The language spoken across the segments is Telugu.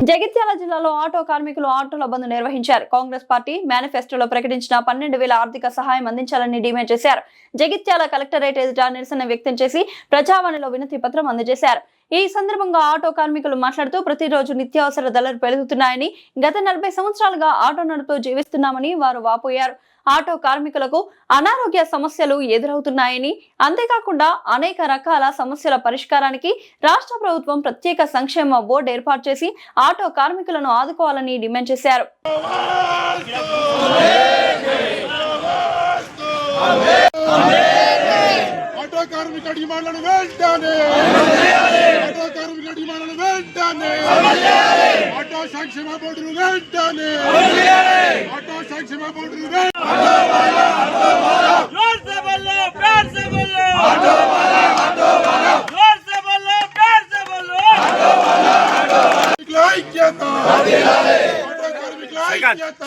జగిత్యాల జిల్లాలో ఆటో కార్మికులు ఆటోల బంద్ నిర్వహించారు. కాంగ్రెస్ పార్టీ మేనిఫెస్టోలో ప్రకటించిన 12,000 ఆర్థిక సహాయం అందించాలని డిమాండ్ చేశారు. జగిత్యాల కలెక్టరేట్ ఎదుట నిరసన వ్యక్తం చేసి ప్రజావాణిలో వినతి పత్రం అందజేశారు. ఈ సందర్భంగా ఆటో కార్మికులు మాట్లాడుతూ ప్రతిరోజు నిత్యావసర ధరలు పెరుగుతున్నాయని, గత 40 సంవత్సరాలుగా ఆటో నడుపుతూ జీవిస్తున్నామని వారు వాపోయారు. ఆటో కార్మికులకు అనారోగ్య సమస్యలు ఎదురవుతున్నాయని, అంతేకాకుండా అనేక రకాల సమస్యల పరిష్కారానికి రాష్ట్ర ప్రభుత్వం ప్రత్యేక సంక్షేమ బోర్డు ఏర్పాటు చేసి ఆటో కార్మికులను ఆదుకోవాలని డిమాండ్ చేశారు. ఆటో కార్మిక డిమాండ్లను వెంటనే ఆటో కార్మిక డిమాండ్లను వెంటనే ఆటో సంక్షేమ బోర్డును వెంటనే ఆటో సంక్షేమ బోర్డును ఐక్యత ఆటో కార్మికుల ఐక్యత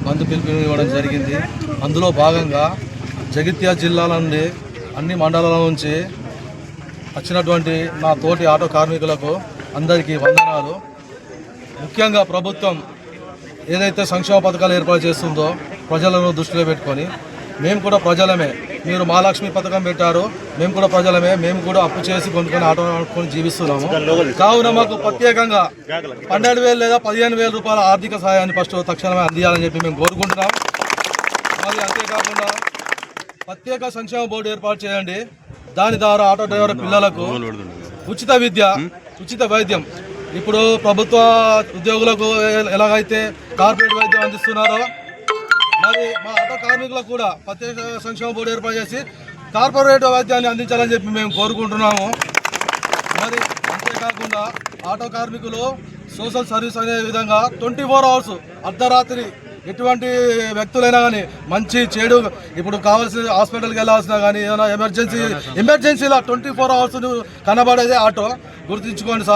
బంద్ పిలుపు ఇవ్వడం జరిగింది. అందులో భాగంగా జగిత్యాల జిల్లాల నుండి అన్ని మండలాల నుంచి వచ్చినటువంటి నా తోటి ఆటో కార్మికులకు అందరికీ వందనాలు. ముఖ్యంగా ప్రభుత్వం ఏదైతే సంక్షేమ పథకాలు ఏర్పాటు చేస్తుందో ప్రజలను దృష్టిలో పెట్టుకొని మేము కూడా ప్రజలమే, మీరు మహాలక్ష్మి పథకం పెట్టారు, మేము కూడా ప్రజలమే, మేము కూడా అప్పు చేసి కొనుక్కొని ఆటో నడుపుకొని జీవిస్తున్నాము. కావున మాకు ప్రత్యేకంగా 12,000 లేదా 15,000 రూపాయల ఆర్థిక సహాయాన్ని ఫస్ట్ తక్షణమే అందియాలని చెప్పి మేము కోరుకుంటున్నాం. మరి అంతేకాకుండా ప్రత్యేక సంక్షేమ బోర్డు ఏర్పాటు చేయండి. దాని ద్వారా ఆటో డ్రైవర్ పిల్లలకు ఉచిత విద్య, ఉచిత వైద్యం, ఇప్పుడు ప్రభుత్వ ఉద్యోగులకు ఎలాగైతే కార్పొరేట్ వైద్యం అందిస్తున్నారో మరి మా ఆటో కార్మికులకు కూడా ప్రత్యేక సంక్షేమ బోర్డు ఏర్పాటు చేసి కార్పొరేట్ వైద్యాన్ని అందించాలని చెప్పి మేము కోరుకుంటున్నాము. మరి అంతేకాకుండా ఆటో కార్మికులు సోషల్ సర్వీస్ అనే విధంగా 24 అవర్స్ అర్ధరాత్రి ఎటువంటి వ్యక్తులైనా కానీ మంచి చెడు ఇప్పుడు కావాల్సిన హాస్పిటల్కి వెళ్ళాల్సిన కానీ ఏదైనా ఎమర్జెన్సీలో 24 అవర్స్ కనబడేదే ఆటో. గుర్తుంచుకోండి సార్.